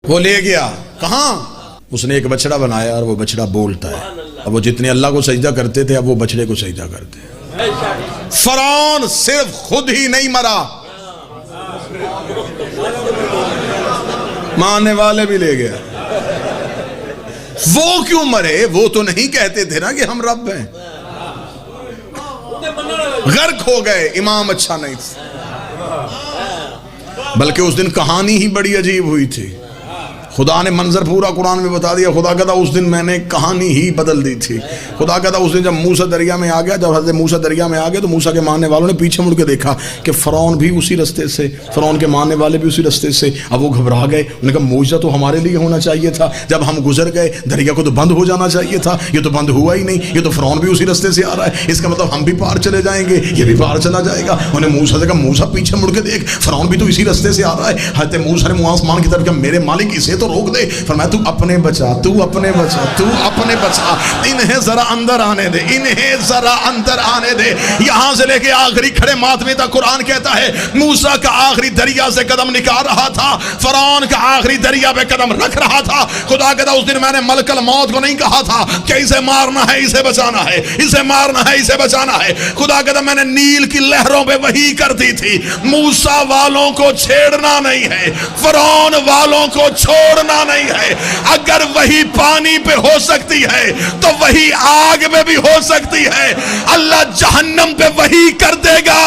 وہ لے گیا کہاں؟ اس نے ایک بچڑا بنایا اور وہ بچڑا بولتا ہے. اب وہ جتنے اللہ کو سجدہ کرتے تھے اب وہ بچڑے کو سجدہ کرتے ہیں. فرعون صرف خود ہی نہیں مرا، ماننے والے بھی لے گیا. وہ کیوں مرے؟ وہ تو نہیں کہتے تھے نا کہ ہم رب ہیں. غرق ہو گئے. امام اچھا نہیں تھا، بلکہ اس دن کہانی ہی بڑی عجیب ہوئی تھی. خدا نے منظر پورا قرآن میں بتا دیا. خدا کہتا اس دن میں نے کہانی ہی بدل دی تھی. خدا کہتا اس دن جب موسیٰ دریا میں آ گیا، جب حضرت موسیٰ دریا میں آ گئے تو موسیٰ کے ماننے والوں نے پیچھے مڑ کے دیکھا کہ فرعون بھی اسی رستے سے، فرعون کے ماننے والے بھی اسی رستے سے. اب وہ گھبرا گئے. انہوں نے کہا معجزہ تو ہمارے لیے ہونا چاہیے تھا. جب ہم گزر گئے دریا کو تو بند ہو جانا چاہیے تھا. یہ تو بند ہوا ہی نہیں. یہ تو فرعون بھی اسی رستے سے آ رہا ہے. اس کا مطلب ہم بھی پار چلے جائیں گے، یہ بھی پار چلا جائے گا. انہیں موسیٰ سے کہا موسیٰ پیچھے مڑ کے دیکھ، فرعون بھی تو اسی رستے سے آ رہا ہے. حضرت موسیٰ نے آسمان کی طرف کہا میرے مالک اسے تو روک دے. فرمایا تو اپنے بچا، تو اپنے بچا، تو اپنے بچا. انہیں ذرا اندر آنے دے، انہیں ذرا اندر آنے دے. یہاں سے لے کے آخری کھڑے ماتمے تک قرآن کہتا ہے موسیٰ کا آخری دریا سے قدم نکال رہا تھا، فرعون کا آخری دریا پہ قدم رکھ رہا تھا. خدا کہتا اس دن میں نے ملک الموت کو نہیں کہا تھا کہ اسے مارنا ہے، اسے بچانا ہے، اسے مارنا ہے، اسے بچانا ہے. خدا کہتا میں نے نیل کی لہروں پہ وحی کر دی تھی موسیٰ والوں کو چھیڑنا نہیں ہے، فرعون والوں کو چھوڑنا نہیں ہے. اگر وہی پانی پہ ہو سکتی ہے تو وہی آگ میں بھی ہو سکتی ہے. اللہ جہنم پہ وہی کر دے گا.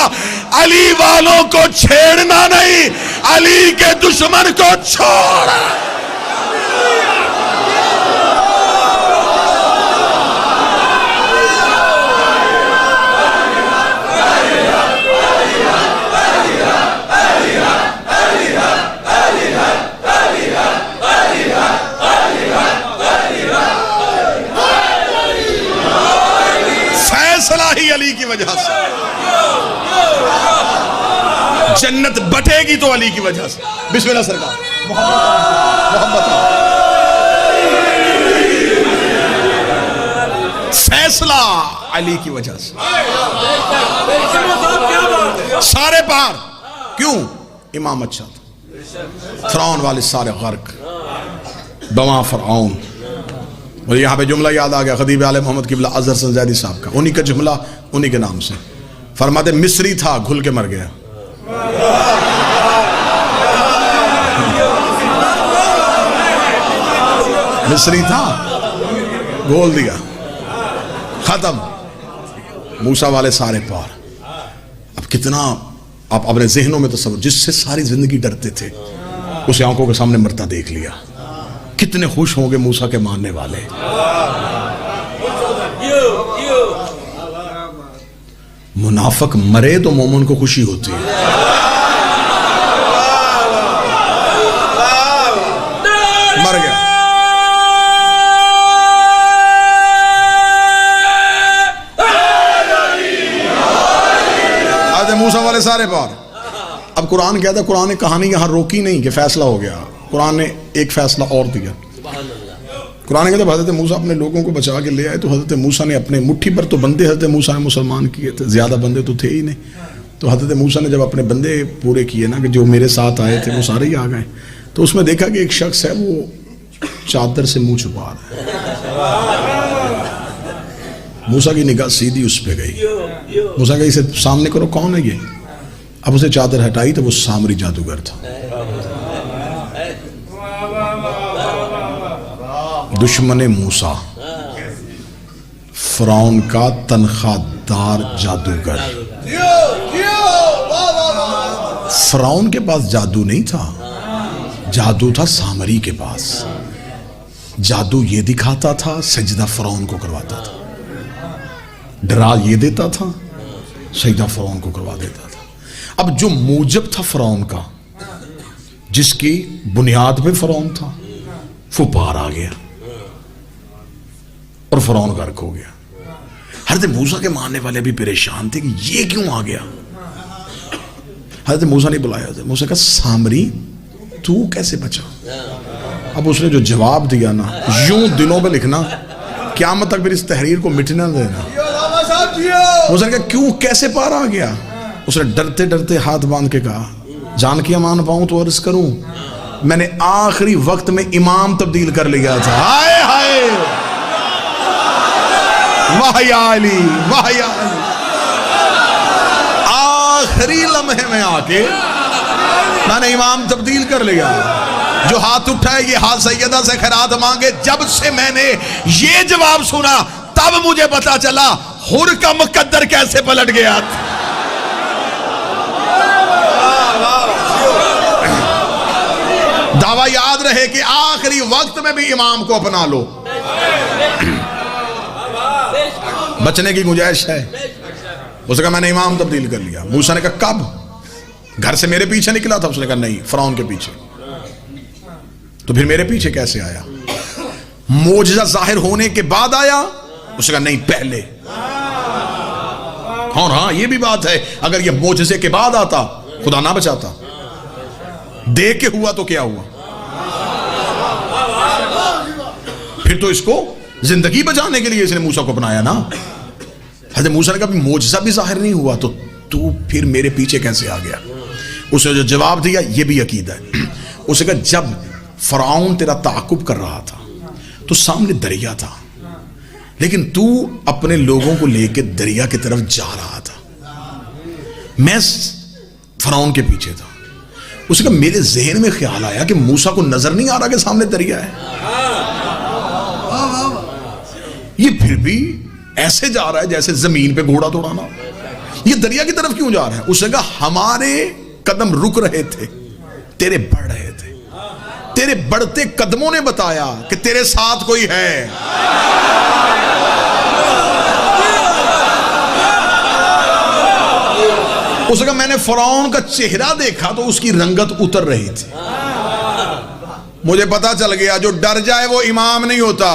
علی والوں کو چھیڑنا نہیں، علی کے دشمن کو چھوڑ. علی کی وجہ سے جنت بٹے گی تو علی کی وجہ سے. بسم اللہ سرکار محمد. فیصلہ علی کی وجہ سے سارے پار. کیوں؟ امام اچھا تھا. فرعون والے سارے غرق بما فرعون. اور یہاں پہ جملہ یاد آ گیا خطیب عالم محمد قبلہ اظہر سنزیدی صاحب کا. انہی کا جملہ انہی کے نام سے. فرماتے مصری تھا گھل کے مر گیا. مصری تھا گھول دیا، ختم. موسیٰ والے سارے پار. اب کتنا آپ اپنے ذہنوں میں تصور، جس سے ساری زندگی ڈرتے تھے اسے آنکھوں کے سامنے مرتا دیکھ لیا. کتنے خوش ہوں گے موسیٰ کے ماننے والے. منافق مرے تو مومن کو خوشی ہوتی ہے. مر گیا. آج موسیٰ والے سارے پار. اب قرآن کہتا ہے، قرآن نے کہانی یہاں روکی نہیں کہ فیصلہ ہو گیا. قرآن نے ایک فیصلہ اور دیا. قرآن کہتا ہے حضرت موسیٰ اپنے لوگوں کو بچا کے لے آئے تو حضرت موسیٰ نے اپنے مٹھی پر تو بندے حضرت موسیٰ نے مسلمان کیے تھے، زیادہ بندے تو تھے ہی نہیں. تو حضرت موسیٰ نے جب اپنے بندے پورے کیے نا کہ جو میرے ساتھ آئے تھے وہ سارے ہی آ گئے، تو اس میں دیکھا کہ ایک شخص ہے وہ چادر سے منہ چھپا رہا ہے. موسیٰ کی نگاہ سیدھی اس پہ گئی. موسیٰ کہ اسے سامنے کرو، کون ہے یہ؟ اب اسے چادر ہٹائی تو وہ سامری جادوگر تھا. دشمن موسیٰ، فرعون کا تنخواہ دار جادوگر. فرعون کے پاس جادو نہیں تھا، جادو تھا سامری کے پاس. جادو یہ دکھاتا تھا، سجدہ فرعون کو کرواتا تھا. ڈرا یہ دیتا تھا، سجدہ فرعون کو کروا دیتا تھا. اب جو موجب تھا فرعون کا، جس کی بنیاد پہ فرعون تھا، وہ پار آ گیا اور فرعون غرق ہو گیا. حضرت موسیٰ کے ماننے والے بھی پریشان تھے کہ یہ کیوں آ گیا. حضرت موسیٰ نے بلایا. حضرت موسیٰ کہا سامری تو کیسے بچا؟ اب اس نے جو جواب دیا نا، یوں دلوں پہ لکھنا، قیامت تک پھر اس تحریر کو مٹنا دینا. موسیٰ نے کہا کیوں، کیسے پار آ گیا؟ اس نے ڈرتے ڈرتے ہاتھ باندھ کے کہا جان کی امان پاؤں تو عرض کروں. میں نے آخری وقت میں امام تبدیل کر لیا تھا. ہائے ہائے واہ یا علی واہ یا علی. آخری لمحے میں آ کے میں نے امام تبدیل کر لیا. جو ہاتھ اٹھائے یہ ہاتھ سیدہ سے خیرات مانگے. جب سے میں نے یہ جواب سنا تب مجھے پتا چلا حر کا مقدر کیسے پلٹ گیا. دعویٰ یاد رہے کہ آخری وقت میں بھی امام کو اپنا لو. بچنے کی گنجائش ہے. اس نے کہا میں نے امام تبدیل کر لیا. موسیٰ نے کہا کب؟ گھر سے میرے پیچھے نکلا تھا؟ اس نے کہا نہیں، فرعون کے پیچھے. تو پھر میرے پیچھے کیسے آیا؟ معجزہ ظاہر ہونے کے بعد آیا؟ اس نے کہا نہیں، پہلے. اور ہاں یہ بھی بات ہے، اگر یہ معجزے کے بعد آتا خدا نہ بچاتا. دیکھ کے ہوا تو کیا ہوا؟ پھر تو اس کو زندگی بچانے کے لیے اس نے موسیٰ کو اپنایا نا. حضرت موسیٰ نے کہا معجزہ بھی ظاہر نہیں ہوا تو پھر میرے پیچھے کیسے آ گیا؟ اس نے جو جواب دیا یہ بھی عقیدہ ہے. اس نے کہا جب فرعون تیرا تعاقب کر رہا تھا تو سامنے دریا تھا، لیکن تو اپنے لوگوں کو لے کے دریا کی طرف جا رہا تھا، میں فرعون کے پیچھے تھا. اس نے کہا میرے ذہن میں خیال آیا کہ موسیٰ کو نظر نہیں آ رہا کہ سامنے دریا ہے، یہ پھر بھی ایسے جا رہا ہے جیسے زمین پہ گھوڑا دوڑانا. یہ دریا کی طرف کیوں جا رہا ہے؟ اس نے کہا ہمارے قدم رک رہے تھے، تیرے بڑھ رہے تھے. تیرے بڑھتے قدموں نے بتایا کہ تیرے ساتھ کوئی ہے. اس نے کہا میں نے فرعون کا چہرہ دیکھا تو اس کی رنگت اتر رہی تھی. مجھے پتا چل گیا جو ڈر جائے وہ امام نہیں ہوتا.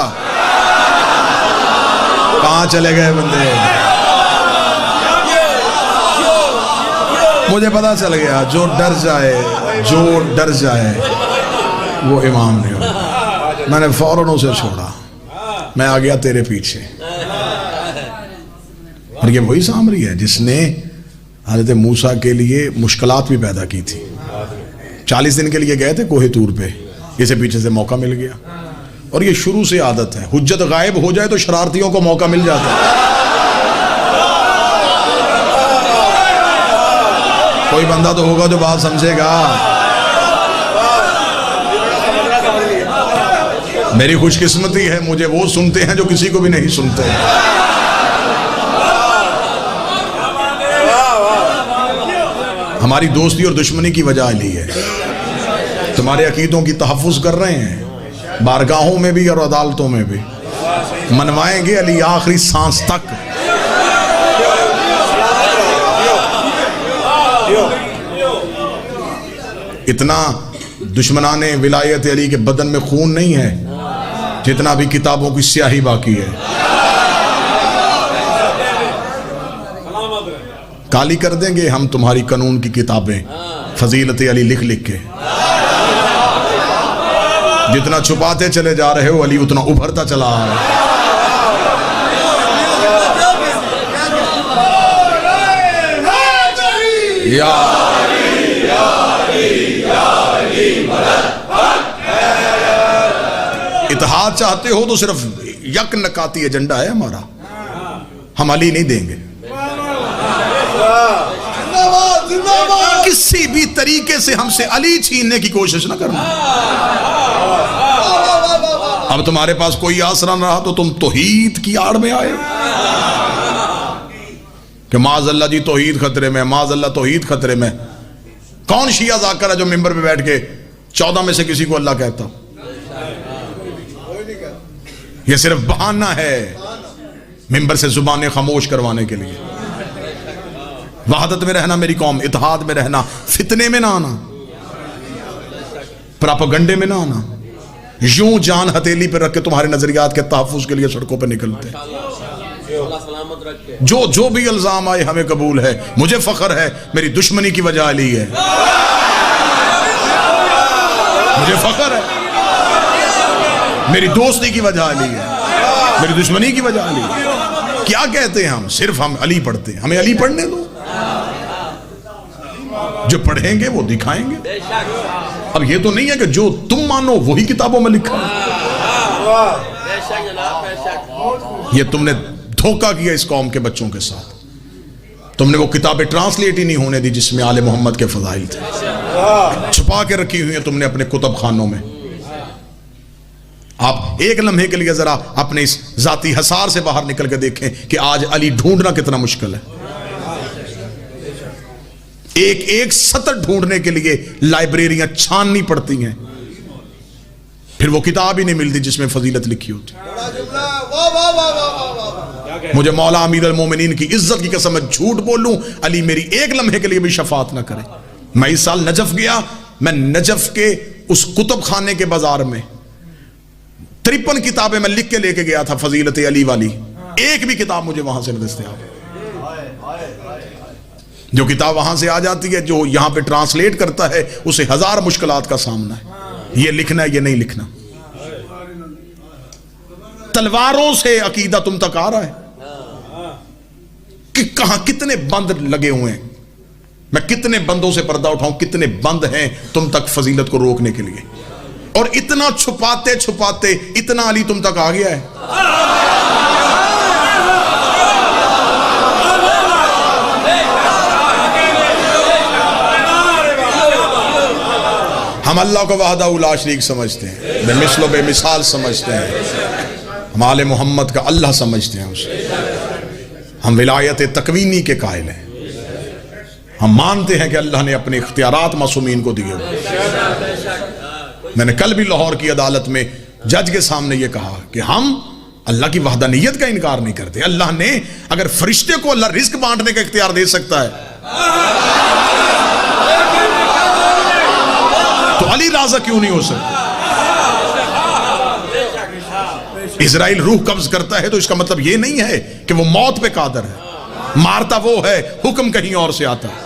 کہاں چلے گئے بندے؟ مجھے پتا چل گیا جو ڈر جائے وہ امام نہیں ہوتا. میں نے فوراً اسے چھوڑا، میں آ گیا تیرے پیچھے. اور یہ وہی سامری ہے جس نے حضرت موسیٰ کے لیے مشکلات بھی پیدا کی تھی. 40 دن کے لیے گئے تھے کوہ طور پہ، اسے پیچھے سے موقع مل گیا. اور یہ شروع سے عادت ہے، حجت غائب ہو جائے تو شرارتیوں کو موقع مل جاتا ہے. کوئی بندہ تو ہوگا جو بات سمجھے گا. میری خوش قسمتی ہے مجھے وہ سنتے ہیں جو کسی کو بھی نہیں سنتے. ہماری دوستی اور دشمنی کی وجہ علی ہے. تمہارے عقیدوں کی تحفظ کر رہے ہیں، بارگاہوں میں بھی اور عدالتوں میں بھی. منوائیں گے علی آخری سانس تک. اتنا دشمنان ولایت علی کے بدن میں خون نہیں ہے جتنا بھی کتابوں کی سیاہی باقی ہے. کالی کر دیں گے ہم تمہاری قانون کی کتابیں فضیلت علی لکھ لکھ کے. جتنا چھپاتے چلے جا رہے ہو علی اتنا ابھرتا چلا آ رہا ہے. یا اتحاد چاہتے ہو تو صرف یک نکاتی ایجنڈا ہے ہمارا، ہم علی نہیں دیں گے. کسی بھی طریقے سے ہم سے علی چھیننے کی کوشش نہ کرنا. اب تمہارے پاس کوئی آسرا نہ رہا تو تم توحید کی آڑ میں آئے کہ معاذ اللہ جی توحید خطرے میں، معاذ اللہ توحید خطرے میں. کون شیعہ ذاکر ہے جو ممبر پہ بیٹھ کے 14 میں سے کسی کو اللہ کہتا؟ یہ صرف بہانہ ہے ممبر سے زبانیں خاموش کروانے کے لیے. وحدت میں رہنا میری قوم، اتحاد میں رہنا، فتنے میں نہ آنا، پراپاگنڈے میں نہ آنا. یوں جان ہتھیلی پہ رکھ کے تمہارے نظریات کے تحفظ کے لیے سڑکوں پہ نکلتے. جو بھی الزام آئے ہمیں قبول ہے. مجھے فخر ہے میری دشمنی کی وجہ علی ہے. مجھے فخر ہے میری دوستی کی وجہ علی ہے، میری دشمنی کی وجہ علی ہے. کیا کہتے ہیں ہم؟ صرف ہم علی پڑھتے ہیں. ہمیں علی پڑھنے دو، جو پڑھیں گے وہ دکھائیں گے. اب یہ تو نہیں ہے کہ جو تم مانو وہی کتابوں میں لکھا ہے. یہ تم نے دھوکہ کیا اس قوم کے بچوں کے ساتھ. تم نے وہ کتابیں ٹرانسلیٹ ہی نہیں ہونے دی جس میں آل محمد کے فضائل تھے. چھپا کے رکھی ہوئی ہیں تم نے اپنے کتب خانوں میں. آپ ایک لمحے کے لیے ذرا اپنے اس ذاتی حصار سے باہر نکل کے دیکھیں کہ آج علی ڈھونڈنا کتنا مشکل ہے. ایک ایک سطر ڈھونڈنے کے لیے لائبریریاں چھاننی پڑتی ہیں, پھر وہ کتاب ہی نہیں ملتی جس میں فضیلت لکھی ہوتی. مجھے مولا امیر المومنین کی عزت کی قسم میں جھوٹ بولوں, علی میری ایک لمحے کے لیے بھی شفاعت نہ کرے. میں اس سال نجف گیا, میں نجف کے اس کتب خانے کے بازار میں 53 کتابیں میں لکھ کے لے کے گیا تھا فضیلت علی والی, ایک بھی کتاب مجھے وہاں سے نہ دستیاب. جو کتاب وہاں سے آ جاتی ہے, جو یہاں پہ ٹرانسلیٹ کرتا ہے, اسے 1000 مشکلات کا سامنا ہے. یہ لکھنا ہے, یہ نہیں لکھنا. تلواروں سے عقیدہ تم تک آ رہا ہے کہ کہاں کتنے بند لگے ہوئے ہیں. میں کتنے بندوں سے پردہ اٹھاؤں, کتنے بند ہیں تم تک فضیلت کو روکنے کے لیے. اور اتنا چھپاتے چھپاتے اتنا علی تم تک آ گیا ہے. ہم اللہ کو وحدہ لا شریک سمجھتے ہیں, بے مثل و بے مثال سمجھتے ہیں. ہم آل محمد کا اللہ سمجھتے ہیں اسے. ہم ولایت تکوینی کے قائل ہیں. ہم مانتے ہیں کہ اللہ نے اپنے اختیارات معصومین کو دیے ہوئے. میں نے کل بھی لاہور کی عدالت میں جج کے سامنے یہ کہا کہ ہم اللہ کی وحدانیت کا انکار نہیں کرتے. اللہ نے اگر فرشتے کو اللہ رزق بانٹنے کا اختیار دے سکتا ہے تو علی رازق کیوں نہیں ہو سکتا؟ اسرائیل روح قبض کرتا ہے تو اس کا مطلب یہ نہیں ہے کہ وہ موت پہ قادر ہے. مارتا وہ ہے, حکم کہیں اور سے آتا ہے.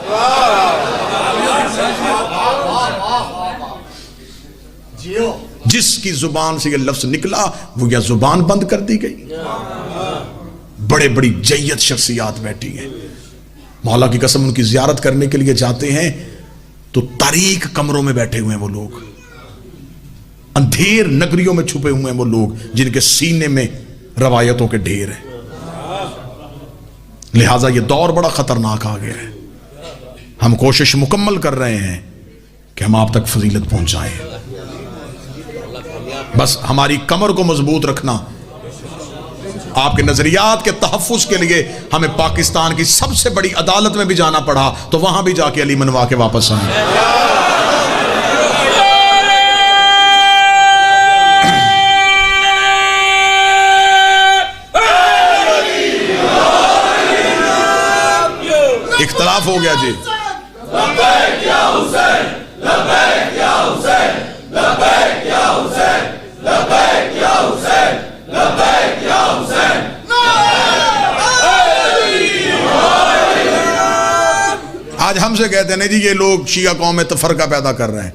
جس کی زبان سے یہ لفظ نکلا وہ یا زبان بند کر دی گئی. بڑے بڑی جیت شخصیات بیٹھی ہیں, مولا کی قسم ان کی زیارت کرنے کے لیے جاتے ہیں تو تاریک کمروں میں بیٹھے ہوئے ہیں وہ لوگ, اندھیر نگریوں میں چھپے ہوئے ہیں وہ لوگ جن کے سینے میں روایتوں کے ڈھیر ہیں. لہٰذا یہ دور بڑا خطرناک آ گیا ہے. ہم کوشش مکمل کر رہے ہیں کہ ہم آپ تک فضیلت پہنچائیں. بس ہماری کمر کو مضبوط رکھنا. آپ کے نظریات کے تحفظ کے لیے ہمیں پاکستان کی سب سے بڑی عدالت میں بھی جانا پڑا تو وہاں بھی جا کے علی منوا کے واپس آئیں. اختلاف ہو گیا جی. لبیک یا حسین, لبیک یا حسین, لبیک یا حسین, لبیک یا حسین, لبیک یا حسین. آج ہم سے کہتے ہیں نہیں جی یہ لوگ شیعہ قوم میں تفرقہ پیدا کر رہے ہیں.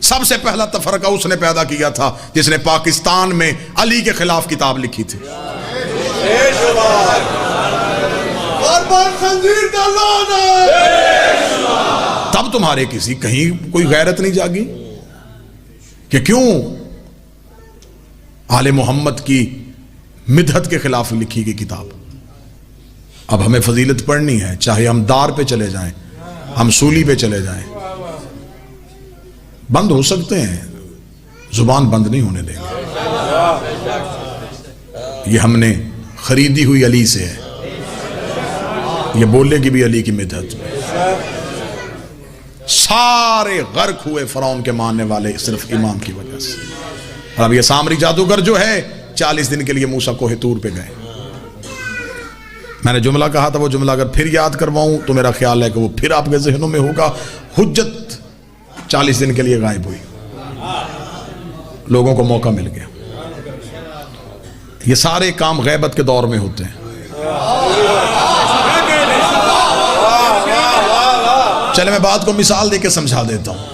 سب سے پہلا تفرقہ اس نے پیدا کیا تھا جس نے پاکستان میں علی کے خلاف کتاب لکھی تھی. تب تمہارے کسی کہیں کوئی غیرت نہیں جاگی کہ کیوں آل محمد کی مدحت کے خلاف لکھی گئی کتاب. اب ہمیں فضیلت پڑھنی ہے, چاہے ہم دار پہ چلے جائیں, ہم سولی پہ چلے جائیں. بند ہو سکتے ہیں, زبان بند نہیں ہونے دیں گے. یہ ہم نے خریدی ہوئی علی سے ہے, یہ بولے گی بھی علی کی مدحت میں. سارے غرق ہوئے فرعون کے ماننے والے صرف امام کی وجہ سے. اور اب یہ سامری جادوگر جو ہے 40 دن کے لیے موسیٰ کوہ طور پہ گئے. میں نے جملہ کہا تھا, وہ جملہ اگر پھر یاد کرواؤں تو میرا خیال ہے کہ وہ پھر آپ کے ذہنوں میں ہوگا. حجت 40 دن کے لیے غائب ہوئی, لوگوں کو موقع مل گیا. یہ سارے کام غیبت کے دور میں ہوتے ہیں. چلے میں بات کو مثال دے کے سمجھا دیتا ہوں.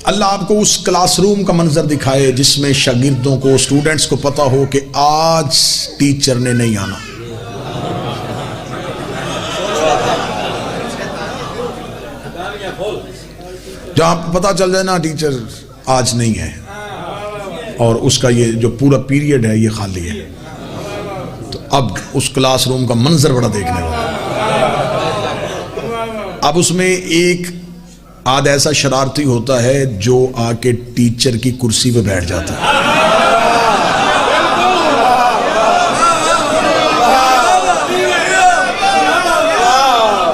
اللہ آپ کو اس کلاس روم کا منظر دکھائے جس میں شاگردوں کو, اسٹوڈنٹس کو پتا ہو کہ آج ٹیچر نے نہیں آنا. جہاں پتا چل جائے نا ٹیچر آج نہیں ہے، اور اس کا یہ جو پورا پیریڈ ہے یہ خالی ہے. تو اب اس کلاس روم کا منظر بڑا دیکھنے والا. اب اس میں ایک آدھ ایسا شرارتی ہوتا ہے جو آ کے ٹیچر کی کرسی پہ بیٹھ جاتا ہے.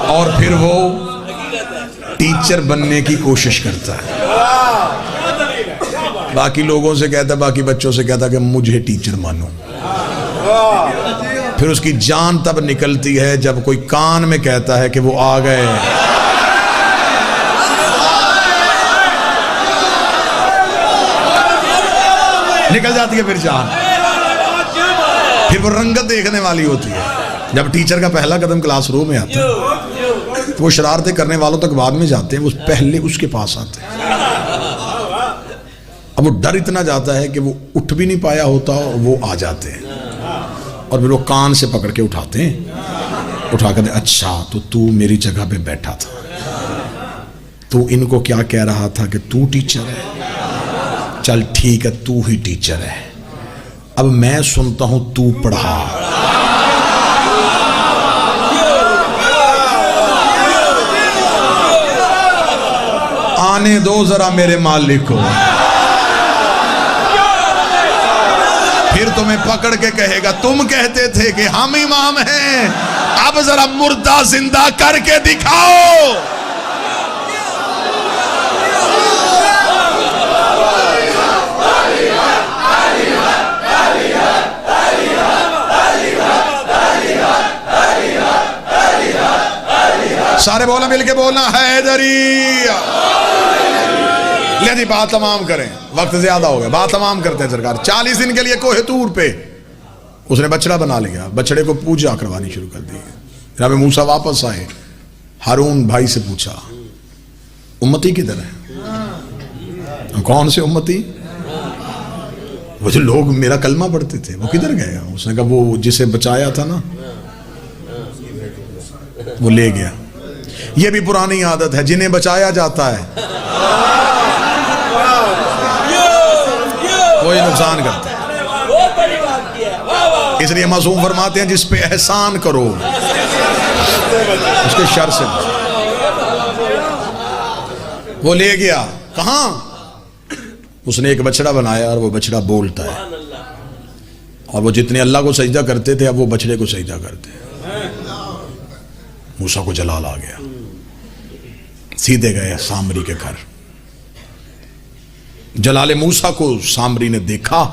اور پھر وہ ٹیچر بننے کی کوشش کرتا ہے. باقی لوگوں سے کہتا ہے، باقی بچوں سے کہتا ہے کہ مجھے ٹیچر مانو. پھر اس کی جان تب نکلتی ہے جب کوئی کان میں کہتا ہے کہ وہ آ گئے. نکل جاتی ہے پھر جان. پھر وہ رنگت دیکھنے والی ہوتی ہے جب ٹیچر کا پہلا قدم کلاس روم میں آتا ہے. وہ شرارتیں کرنے والوں تک بعد میں جاتے ہیں، وہ پہلے اس کے پاس آتے ہیں. اب وہ ڈر اتنا جاتا ہے کہ وہ اٹھ بھی نہیں پایا ہوتا، وہ آ جاتے ہیں اور پھر وہ کان سے پکڑ کے اٹھاتے ہیں. اٹھا کر اچھا تو میری جگہ پہ بیٹھا تھا، تو ان کو کیا کہہ رہا تھا کہ تو ٹیچر ہے؟ چل ٹھیک ہے، تو ہی ٹیچر ہے. اب میں سنتا ہوں تو پڑھا. آنے دو ذرا میرے مالک کو. پھر تمہیں پکڑ کے کہے گا تم کہتے تھے کہ ہم امام ہیں، اب ذرا مردہ زندہ کر کے دکھاؤ. سارے بولنا، مل کے بولنا، حیدری. لے جی بات تمام کریں، وقت زیادہ ہو گیا، بات تمام کرتے ہیں. سرکار 40 دن کے لیے کوہ طور پہ اس نے بچڑا بنا لیا. بچڑے کو پوجا کروانی شروع کر دی. جناب موسیٰ واپس آئے، ہارون بھائی سے پوچھا امتی کدھر ہے؟ کون سے امتی؟ وہ جو لوگ میرا کلمہ پڑھتے تھے وہ کدھر گئے؟ اس نے کہا وہ جسے بچایا تھا نا وہ لے گیا. یہ بھی پرانی عادت ہے، جنہیں بچایا جاتا ہے وہی نقصان کرتا ہے. اس لیے معصوم فرماتے ہیں جس پہ احسان کرو اس کے شر سے. وہ لے گیا کہاں؟ اس نے ایک بچڑا بنایا اور وہ بچڑا بولتا ہے، اور وہ جتنے اللہ کو سجدہ کرتے تھے اب وہ بچڑے کو سجدہ کرتے ہیں. موسیٰ کو جلال آ گیا، سیدھے گئے سامری کے گھر. جلال موسیٰ کو سامری نے دیکھا،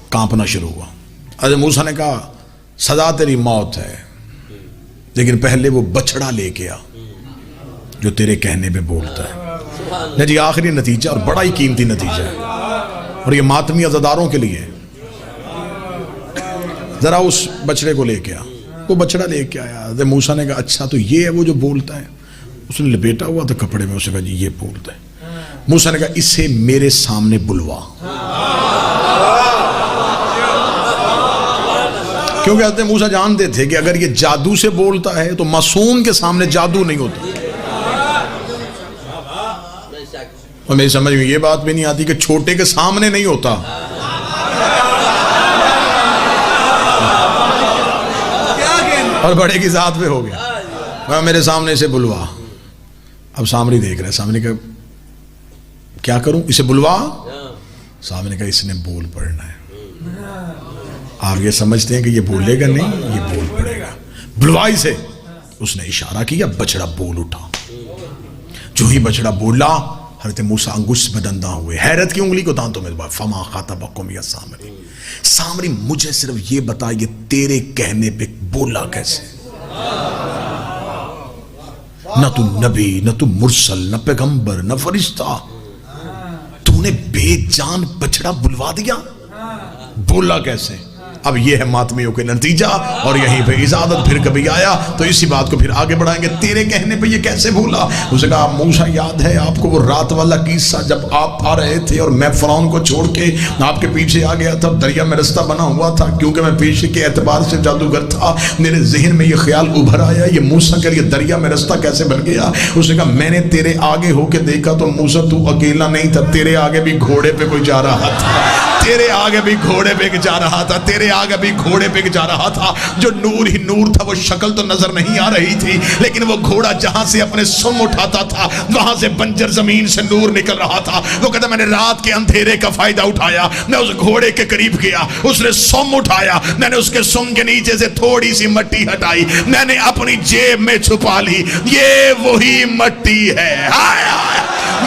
کانپنا شروع ہوا. حضرت موسیٰ نے کہا سزا تیری موت ہے، لیکن پہلے وہ بچڑا لے کے آ جو تیرے کہنے پہ بولتا ہے. نہیں جی آخری نتیجہ اور بڑا ہی قیمتی نتیجہ ہے، اور یہ ماتمی عزاداروں کے لیے. ذرا اس بچڑے کو لے کے آ. وہ بچڑا لے کے آیا. حضرت موسیٰ نے کہا اچھا تو یہ ہے وہ جو بولتا ہے؟ اس نے لپیٹا ہوا تھا کپڑے میں. اس نے کہا جی یہ بولتا ہے. موسیٰ نے کہا اسے میرے سامنے بلوا. کیونکہ حضرت موسیٰ جانتے تھے کہ اگر یہ جادو سے بولتا ہے تو معصوم کے سامنے جادو نہیں ہوتا. اور میری سمجھ میں یہ بات بھی نہیں آتی کہ چھوٹے کے سامنے نہیں ہوتا. اور بڑے کی ذات پہ ہو گیا. میرے سامنے سے بلوا. اب سامری دیکھ رہا ہے. سامنے کا کیا کروں؟ اسے بلوا. سامنے کا اس نے بول پڑنا ہے. آپ یہ سمجھتے ہیں کہ یہ بولے گا نہیں، یہ بول پڑے گا. بلوا اسے. اس نے اشارہ کیا، بچڑا بول اٹھا. جو ہی بچڑا بولا حضرت موسیٰ انگشت میں دنداں ہوئے، حیرت کی انگلی کو دانتوں میں دبا. فما خاطبکم یا سامری، سامری مجھے صرف یہ بتا یہ تیرے کہنے پہ بولا کیسے؟ نہ تو نبی، نہ تو مرسل، نہ پیغمبر، نہ فرشتہ، تو نے بے جان بچڑا بلوا دیا، بولا کیسے؟ اب یہ ہے ماتمیوں کے نتیجہ، اور یہیں پہ اجازت پھر کبھی آیا تو اسی بات کو پھر آگے بڑھائیں گے۔ تیرے کہنے پہ یہ کیسے بھولا؟ اس نے کہا موسیٰ یاد ہے آپ کو وہ رات والا قصہ جب آپ آ رہے تھے اور میں فرعون کو چھوڑ کے آپ کے پیچھے آ گیا تھا، دریا میں رستہ بنا ہوا تھا، کیونکہ میں پیشے کے اعتبار سے جادوگر تھا، میرے ذہن میں یہ خیال ابھر آیا یہ موسیٰ کے لیے دریا میں رستہ کیسے بن گیا؟ اس نے کہا میں نے تیرے آگے ہو کے دیکھا تو موسیٰ تو اکیلا نہیں تھا، تیرے آگے بھی گھوڑے پہ کوئی جا رہا تھا، تیرے آگے بھی گھوڑے پہ جا رہا تھا، تیرے آگے بھی گھوڑے پہ جا رہا تھا، جو نور ہی نور تھا، وہ شکل تو نظر نہیں آ رہی تھی، لیکن وہ گھوڑا جہاں سے اپنے سم اٹھاتا تھا وہاں سے بنجر زمین سے نور نکل رہا تھا۔ وہ کہتا میں نے رات کے اندھیرے کا فائدہ اٹھایا، میں اس گھوڑے کے قریب گیا، اس نے سم اٹھایا، میں نے اس کے سم کے نیچے سے تھوڑی سی مٹی ہٹائی، میں نے اپنی جیب میں چھپا لی، یہ وہی مٹی ہے،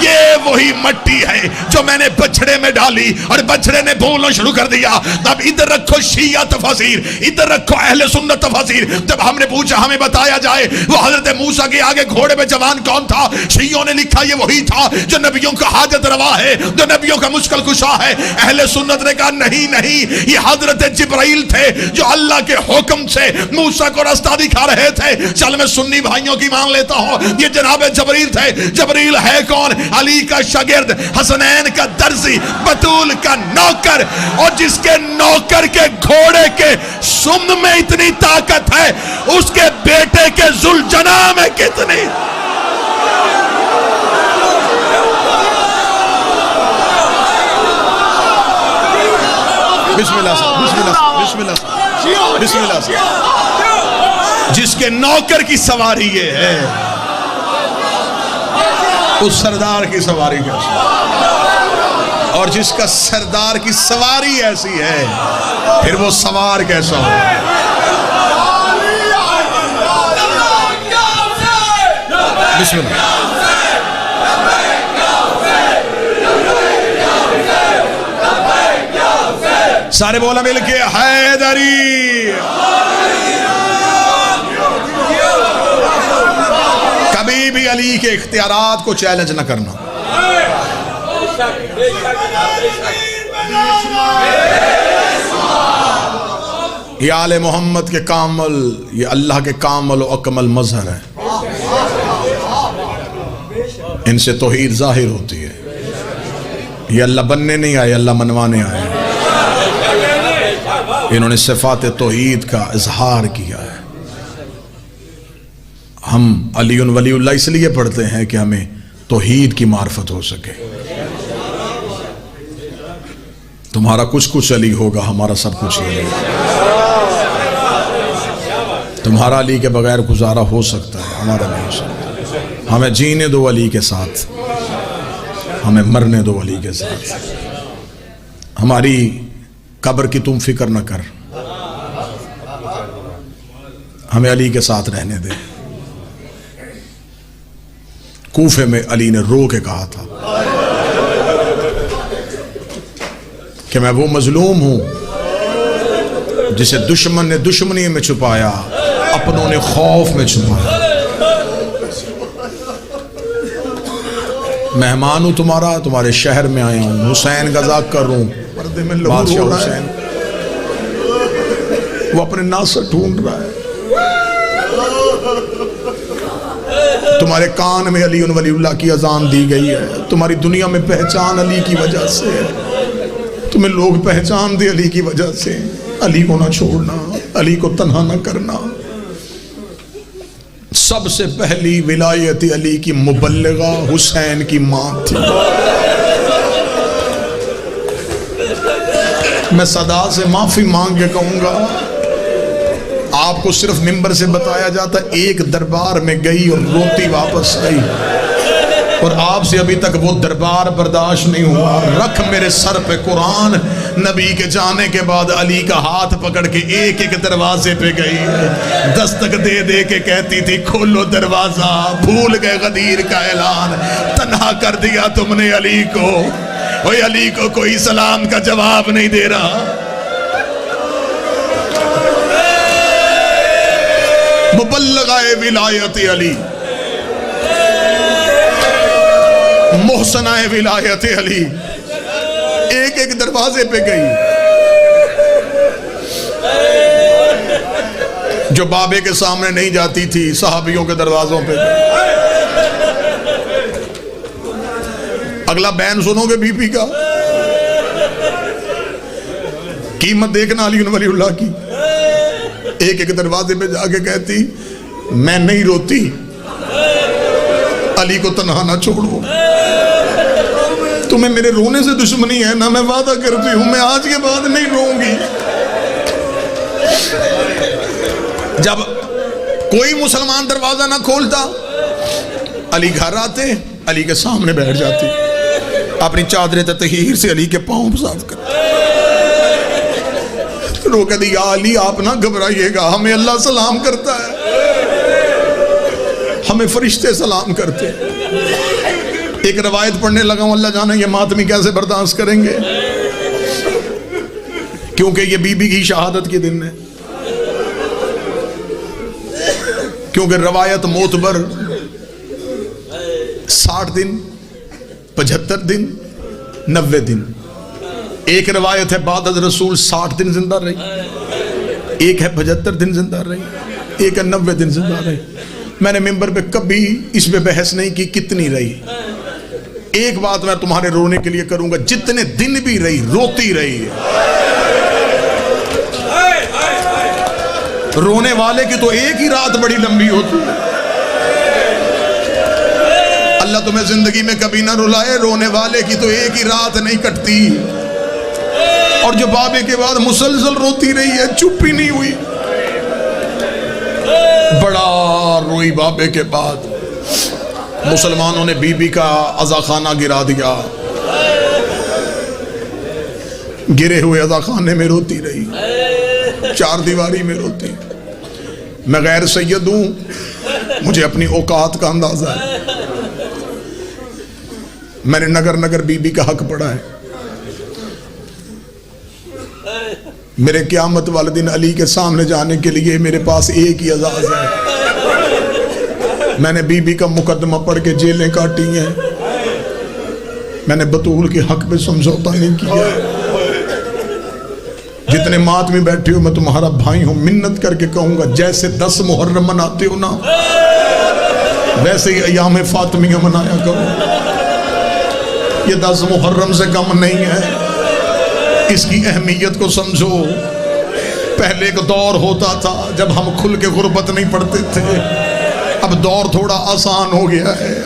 یہ وہی مٹی ہے جو میں نے بچھڑے میں ڈالی اور بچھڑے نے بولنا شروع کر دیا۔ اب ادھر رکھو شیعہ تفاسیر، ادھر رکھو اہل سنت تفاسیر۔ جب ہم نے پوچھا ہمیں بتایا جائے وہ حضرت موسیٰ کے آگے گھوڑے پہ جوان کون تھا، شیعوں نے لکھا یہ وہی تھا جو نبیوں کا حاجت روا ہے، جو نبیوں کا مشکل کشا ہے۔ اہل سنت نے کہا نہیں نہیں، یہ حضرت جبرائیل تھے جو اللہ کے حکم سے موسیٰ کو راستہ دکھا رہے تھے۔ چل میں سنی بھائیوں کی مان لیتا ہوں، یہ جناب جبرائیل تھے۔ جبرائیل ہے کون؟ علی کا شاگرد، حسنین کا درزی، بطول کا نوکر، اور جس کے نوکر کے گھوڑے کے سم میں اتنی طاقت ہے اس کے بیٹے کے ذوالجناح میں کتنی۔ بسم اللہ صاحب، بسم اللہ صاحب، بسم اللہ صاحب، بسم اللہ صاحب۔ جس کے نوکر کی سواری یہ ہے اس سردار کی سواری کیسی، اور جس کا سردار کی سواری ایسی ہے پھر وہ سوار کیسا ہو؟ بسم اللہ۔ سارے بولا مل کے حیدری۔ کبھی بھی علی کے اختیارات کو چیلنج نہ کرنا۔ یہ آل محمد کے کامل، یہ اللہ کے کامل و اکمل مظہر ہے، ان سے توحید ظاہر ہوتی ہے۔ یہ اللہ بننے نہیں آئے، اللہ منوانے آئے، انہوں نے صفات توحید کا اظہار کیا ہے۔ ہم علی ولی اللہ اس لیے پڑھتے ہیں کہ ہمیں توحید کی معرفت ہو سکے۔ تمہارا کچھ کچھ علی ہوگا، ہمارا سب کچھ علی ہوگا۔ تمہارا علی کے بغیر گزارا ہو سکتا ہے، ہمارا نہیں ہو سکتا۔ ہمیں جینے دو علی کے ساتھ، ہمیں مرنے دو علی کے ساتھ۔ ہماری قبر کی تم فکر نہ کر، ہمیں علی کے ساتھ رہنے دے۔ کوفے میں علی نے رو کے کہا تھا کہ میں وہ مظلوم ہوں جسے دشمن نے دشمنی میں چھپایا، اپنوں نے خوف میں چھپایا۔ مہمان ہوں تمہارا، تمہارے شہر میں آیا ہوں، حسین کا ذاکر کر رہا ہوں، پردے میں بادشاہ حسین وہ اپنے ناصر ڈھونڈ رہا ہے۔ تمہارے کان میں علی ولی اللہ کی اذان دی گئی ہے، تمہاری دنیا میں پہچان علی کی وجہ سے ہے، تمہیں لوگ پہچان دے علی کی وجہ سے۔ علی کو نہ چھوڑنا، علی کو تنہا نہ کرنا۔ سب سے پہلی ولایت علی کی مبلغہ حسین کی ماں تھی۔ میں صدا سے معافی مانگ کے کہوں گا، آپ کو صرف ممبر سے بتایا جاتا ایک دربار میں گئی اور روتی واپس آئی، اور آپ سے ابھی تک وہ دربار برداشت نہیں ہوا۔ رکھ میرے سر پہ قرآن، نبی کے جانے کے بعد علی کا ہاتھ پکڑ کے ایک ایک دروازے پہ گئی، دستک دے دے کے کہتی تھی کھولو دروازہ، بھول گئے غدیر کا اعلان، تنہا کر دیا تم نے علی کو۔ اوہ علی کو کوئی سلام کا جواب نہیں دے رہا۔ مبلغہ ولایت علی، محسنہ ولایت علی، ایک ایک دروازے پہ گئی۔ جو بابے کے سامنے نہیں جاتی تھی صحابیوں کے دروازوں پہ. اگلا بیان سنو گے بی بی کا. قیمت دیکھنا علی ولی اللہ کی. ایک ایک دروازے پہ جا کے کہتی میں نہیں روتی, علی کو تنہا نہ چھوڑو. تمہیں میرے رونے سے دشمنی ہے نا, میں وعدہ کرتی ہوں میں آج کے بعد نہیں روں گی. جب کوئی مسلمان دروازہ نہ کھولتا, علی گھر آتے, علی کے سامنے بیٹھ جاتی, اپنی چادر تطہیر سے علی کے پاؤں صاف کرتے. رو کہتی یا علی آپ نہ گھبرائیے گا, ہمیں اللہ سلام کرتا ہے, ہمیں فرشتے سلام کرتے. ایک روایت پڑھنے لگا ہوں, اللہ جانے یہ ماتمی کیسے برداشت کریں گے, کیونکہ یہ بی بی کی شہادت کے دن ہے. کیونکہ روایت معتبر 60 دن 75 دن 90 دن. ایک روایت ہے بعد از رسول 60 دن زندہ رہی, ایک ہے 75 دن زندہ رہی, ایک ہے 90 دن زندہ رہی. میں نے ممبر پہ کبھی اس پہ بحث نہیں کی کتنی رہی. ایک بات میں تمہارے رونے کے لیے کروں گا, جتنے دن بھی رہی روتی رہی ہے. رونے والے کی تو ایک ہی رات بڑی لمبی ہوتی ہے. اللہ تمہیں زندگی میں کبھی نہ رلائے, رونے والے کی تو ایک ہی رات نہیں کٹتی. اور جو بابے کے بعد مسلسل روتی رہی ہے, چپ ہی نہیں ہوئی, بڑا روئی بابے کے بعد. مسلمانوں نے بی بی کا عزا خانہ گرا دیا, گرے ہوئے عزا خانے میں روتی رہی, چار دیواری میں روتی. میں غیر سید ہوں, مجھے اپنی اوقات کا اندازہ ہے. میں نے نگر نگر بی بی کا حق پڑھا ہے. میرے قیامت والے دن علی کے سامنے جانے کے لیے میرے پاس ایک ہی اعزاز ہے. میں نے بی بی کا مقدمہ پڑھ کے جیلیں کاٹی ہیں, میں نے بطول کے حق پہ سمجھوتا نہیں کیا. جتنے ماتمی بیٹھے ہو, میں تمہارا بھائی ہوں, منت کر کے کہوں گا جیسے 10 محرم مناتے ہو نا, ویسے ہی ایام فاطمیہ منایا کرو. یہ 10 محرم سے کم نہیں ہے, اس کی اہمیت کو سمجھو. پہلے ایک دور ہوتا تھا جب ہم کھل کے غربت نہیں پڑھتے تھے, اب دور تھوڑا آسان ہو گیا ہے.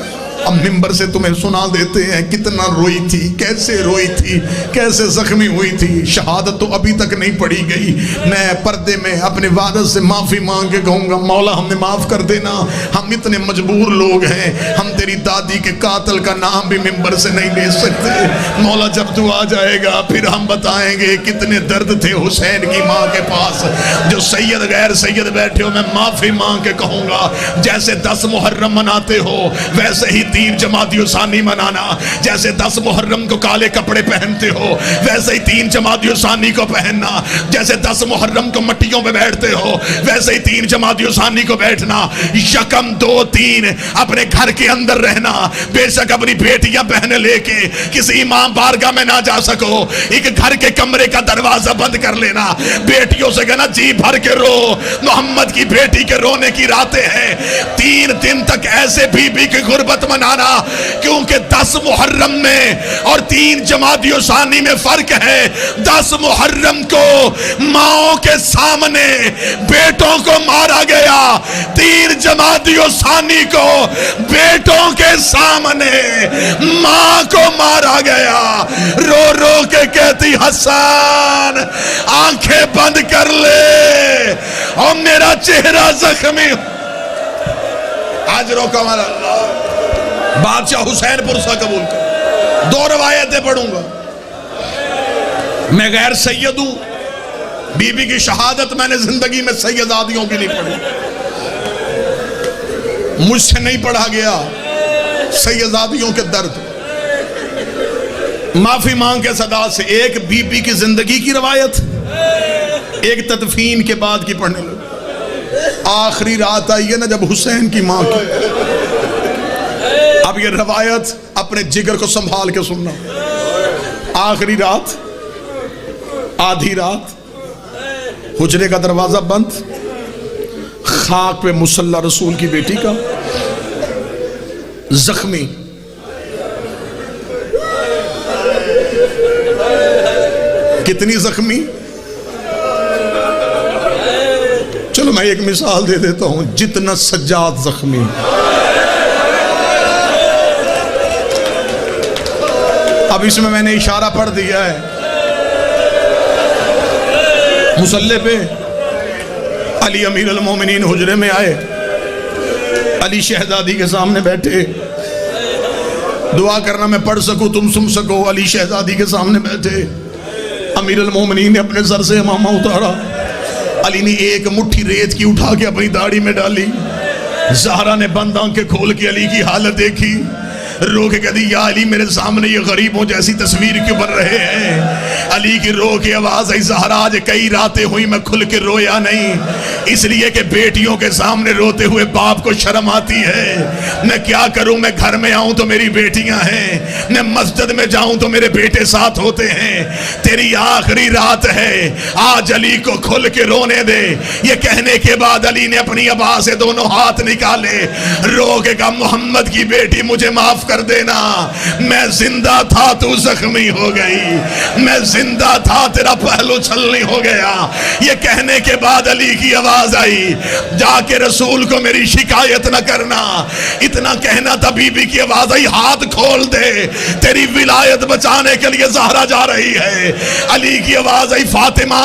اب ممبر سے تمہیں سنا دیتے ہیں کتنا روئی تھی, کیسے روئی تھی, کیسے زخمی ہوئی تھی. شہادت تو ابھی تک نہیں پڑھی گئی. میں پردے میں اپنے والد سے معافی مانگ کے کہوں گا مولا ہم نے معاف کر دینا, ہم اتنے مجبور لوگ ہیں, ہم تیری دادی کے قاتل کا نام بھی ممبر سے نہیں لے سکتے. مولا جب تو آ جائے گا پھر ہم بتائیں گے کتنے درد تھے حسین کی ماں کے پاس. جو سید غیر سید بیٹھے ہو, میں معافی مانگ کے کہوں گا جیسے 10 محرم مناتے ہو ویسے ہی 3 جمادی ثانی منانا. جیسے 10 محرم کو کالے کپڑے پہنتے ہو ویسے ہی 3 جمادی ثانی کو پہننا. جیسے 10 محرم کو مٹیوں پہ بیٹھتے ہو ویسے ہی 3 جمادی ثانی کو بیٹھنا. یکم 2 3 اپنے گھر کے اندر رہنا. بے شک اپنی بیٹیاں بہنیں لے کے کسی امام بارگاہ میں نہ جا سکو, ایک گھر کے کمرے کا دروازہ بند کر لینا. بیٹیوں سے کہنا جی بھر کے رو, محمد کی بیٹی کے رونے کی راتیں ہیں. 3 دن تک ایسے بی بی کی غربت منانا, کیونکہ 10 محرم میں اور 3 جمادی ثانی میں فرق ہے. 10 محرم کو ماؤں کے سامنے بیٹوں کو مارا گیا, 3 جمادی ثانی کو بیٹوں کے سامنے ماں کو مارا گیا. رو رو کے کہتی حسان آنکھیں بند کر لے اور میرا چہرہ زخمی. آج روکا ہمارا بادشاہ حسین پرسہ قبول کر. 2 روایتیں پڑھوں گا. میں غیر سید ہوں, بی بی کی شہادت میں نے زندگی میں سیدادیوں کی نہیں پڑھی, مجھ سے نہیں پڑھا گیا سیدادیوں کے درد. معافی مانگ کے صدا سے ایک بی بی کی زندگی کی روایت, ایک تدفین کے بعد کی پڑھنے لگا. آخری رات آئی ہے نا جب حسین کی ماں کی. اب یہ روایت اپنے جگر کو سنبھال کے سننا. آخری رات, آدھی رات, حجرے کا دروازہ بند, خاک پہ مصلی رسول کی بیٹی کا زخمی. کتنی زخمی؟ چلو میں ایک مثال دے دیتا ہوں، جتنا سجاد زخمی. اب اس میں نے اشارہ پڑھ دیا ہے. مصلی پہ علی امیر المومنین حجرے میں آئے، علی شہزادی کے سامنے بیٹھے. دعا کرنا میں پڑھ سکوں تم سن سکو. علی شہزادی کے سامنے بیٹھے، امیر المومنین نے اپنے سر سے امامہ اتارا. علی نے ایک مٹھی ریت کی اٹھا کے اپنی داڑھی میں ڈالی. زہرا نے بند آنکھیں کھول کے علی کی حالت دیکھی، رو کے کہتی یا علی میرے سامنے یہ غریبوں جیسی تصویر کیوں بن رہے ہیں؟ علی کی رو کے آواز آئی، زہرا آج کئی راتیں ہوئی میں کھل کے رویا نہیں، اس لیے کہ بیٹیوں کے سامنے روتے ہوئے باپ کو شرم آتی ہے. میں کیا کروں، میں گھر میں آؤں تو میری بیٹیاں ہیں، میں مسجد میں جاؤں تو میرے بیٹے ساتھ ہوتے ہیں. تیری آخری رات ہے، آج علی کو کھل کے رونے دے. یہ کہنے کے بعد علی نے اپنی ابا سے دونوں ہاتھ نکالے، رو کے کہا محمد کی بیٹی مجھے معاف کر دینا، میں زندہ تھا تو زخمی ہو گئی، میں زندہ تھا تیرا پہلو چھلنی ہو گیا. یہ کہنے کے بعد علی کی آواز آئی، جا کے رسول کو میری شکایت نہ کرنا. اتنا کہنا تھا، بی بی کی آواز آئی، ہاتھ کھول دے، تیری ولایت بچانے کے لیے زہرا جا رہی ہے. علی کی آواز آئی، فاطمہ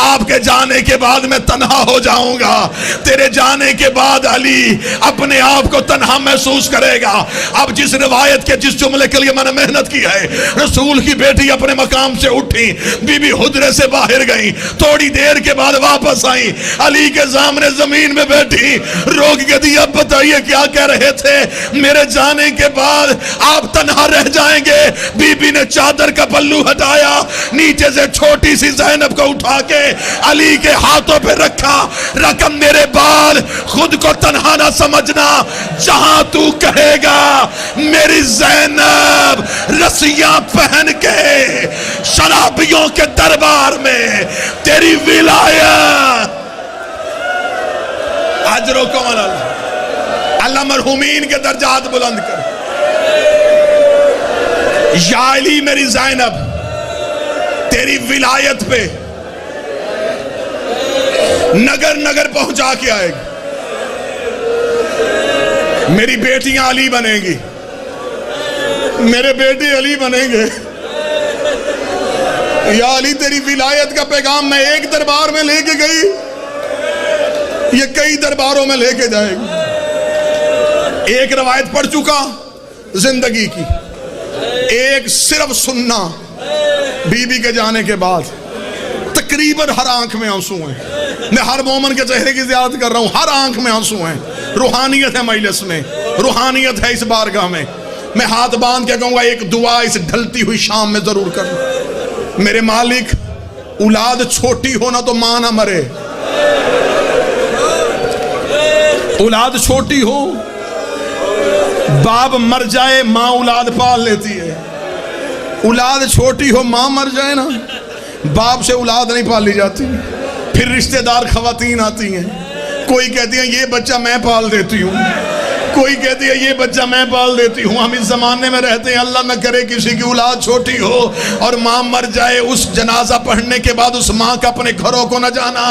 آپ کے جانے کے بعد میں تنہا ہو جاؤں گا. تیرے جانے کے بعد علی اپنے آپ کو تنہا محسوس کرے گا. اب جس روایت کے جس جملے کے لیے میں نے محنت کی ہے، رسول کی بیٹی اپنے مقام سے اٹھی، بی بی حجرے سے باہر گئی، تھوڑی دیر کے بعد واپس آئی، علی کے سامنے زمین میں بیٹھی، رو کے دی اب بتائیے کیا کہہ رہے تھے؟ میرے جانے کے بعد آپ تنہا رہ جائیں گے. بی بی نے چادر کا پلو ہٹایا، نیچے سے چھوٹی سی زینب کو اٹھا کے علی کے ہاتھوں پہ رکھا. رقم میرے بال خود کو تنہا نہ سمجھنا، جہاں تو کہے گا میری زینب رسیاں پہن کے شرابیوں کے دربار میں تیری ولایت. اجرکم اللہ، اللہ مرحومین کے درجات بلند کر. یا علی میری زینب تیری ولایت پہ نگر نگر پہنچا کے آئے گی. میری بیٹیاں علی بنیں گی، میرے بیٹے علی بنیں گے. یا علی تیری ولایت کا پیغام میں ایک دربار میں لے کے گئی، یہ کئی درباروں میں لے کے جائے گی. ایک روایت پڑھ چکا زندگی کی، ایک صرف سننا بی بی کے جانے کے بعد. تقریباً ہر آنکھ میں آنسو ہیں. میں ہر مومن کے چہرے کی زیارت کر رہا ہوں، ہر آنکھ میں آنسو ہیں. روحانیت ہے مجلس میں، روحانیت ہے اس بارگاہ میں. میں ہاتھ باندھ کے کہوں گا ایک دعا اس ڈھلتی ہوئی شام میں ضرور کرنا. میرے مالک اولاد چھوٹی ہونا تو ماں نہ مرے. اولاد چھوٹی ہو، باپ مر جائے، ماں اولاد پال لیتی ہے. اولاد چھوٹی ہو، ماں مر جائے نا، باپ سے اولاد نہیں پالی جاتی. پھر رشتہ دار خواتین آتی ہیں، کوئی کہتی ہیں یہ بچہ میں پال دیتی ہوں، کوئی کہتی ہے یہ بچہ میں پال دیتی ہوں. ہم اس زمانے میں رہتے ہیں، اللہ نہ کرے کسی کی اولاد چھوٹی ہو اور ماں مر جائے، اس جنازہ پڑھنے کے بعد اس ماں کا اپنے گھروں کو نہ جانا.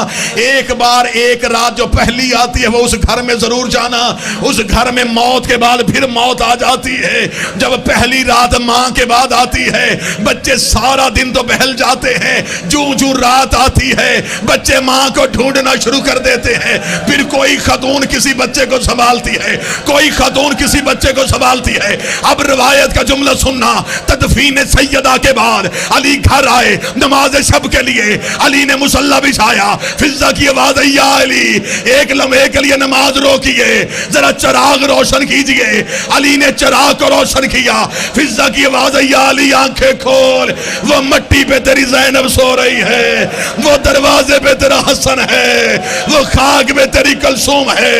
ایک بار ایک رات جو پہلی آتی ہے وہ اس گھر میں ضرور جانا. اس گھر میں موت کے بعد پھر موت آ جاتی ہے. جب پہلی رات ماں کے بعد آتی ہے، بچے سارا دن تو بہل جاتے ہیں، جوں جوں رات آتی ہے بچے ماں کو ڈھونڈنا شروع کر دیتے ہیں. پھر کوئی خاتون کسی بچے کو سنبھالتی ہے، کوئی خاتون کسی بچے کو سنبھالتی ہے. اب روایت کا جملہ سننا، تدفین سیدہ کے بعد علی گھر آئے نماز شب کے لیے. علی نے مصلی بچھایا، فضہ کی آواز آئی یا علی ایک لمحے کے لیے نماز روکیے، ذرا چراغ روشن کیجئے. علی نے چراغ کو روشن کیا. فضہ کی آواز آئی یا علی آنکھیں کھول، وہ مٹی پہ تیری زینب سو رہی ہے، وہ دروازے پہ تیرا حسن ہے، وہ خاک پہ تیری کلثوم ہے.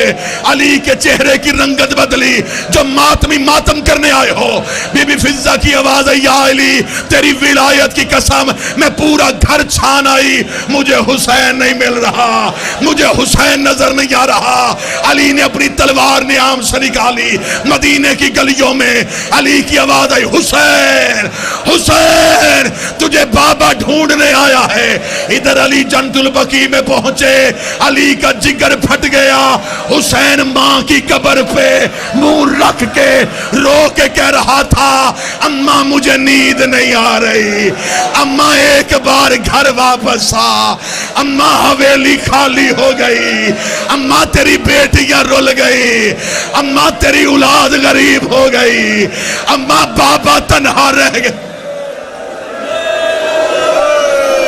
علی کے چہرے کی رنگت حقیقت بدلی. جو ماتمی ماتم کرنے آئے ہو, بی بی فضہ کی آواز ہے, یا علی تیری ولایت کی قسم میں پورا گھر چھان آئی, مجھے حسین نہیں مل رہا, مجھے حسین نظر نہیں آ رہا. علی نے اپنی تلوار نیام سے نکالی, مدینے کی گلیوں میں علی کی آواز آئی, حسین حسین تجھے بابا ڈھونڈنے آیا ہے. ادھر علی جنت البقیع میں پہنچے, علی کا جگر پھٹ گیا. حسین ماں کی قبر پہ منہ رکھ کے رو کے کہہ رہا تھا, اماں مجھے نیند نہیں آ رہی, اماں ایک بار گھر واپس آ, اماں حویلی خالی ہو گئی, اماں تیری بیٹیاں رل گئی, اماں تیری اولاد غریب ہو گئی, اماں بابا تنہا رہ گئے.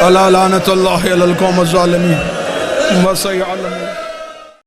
الا لعنت اللہ علی القوم الظالمین وسيعلمون.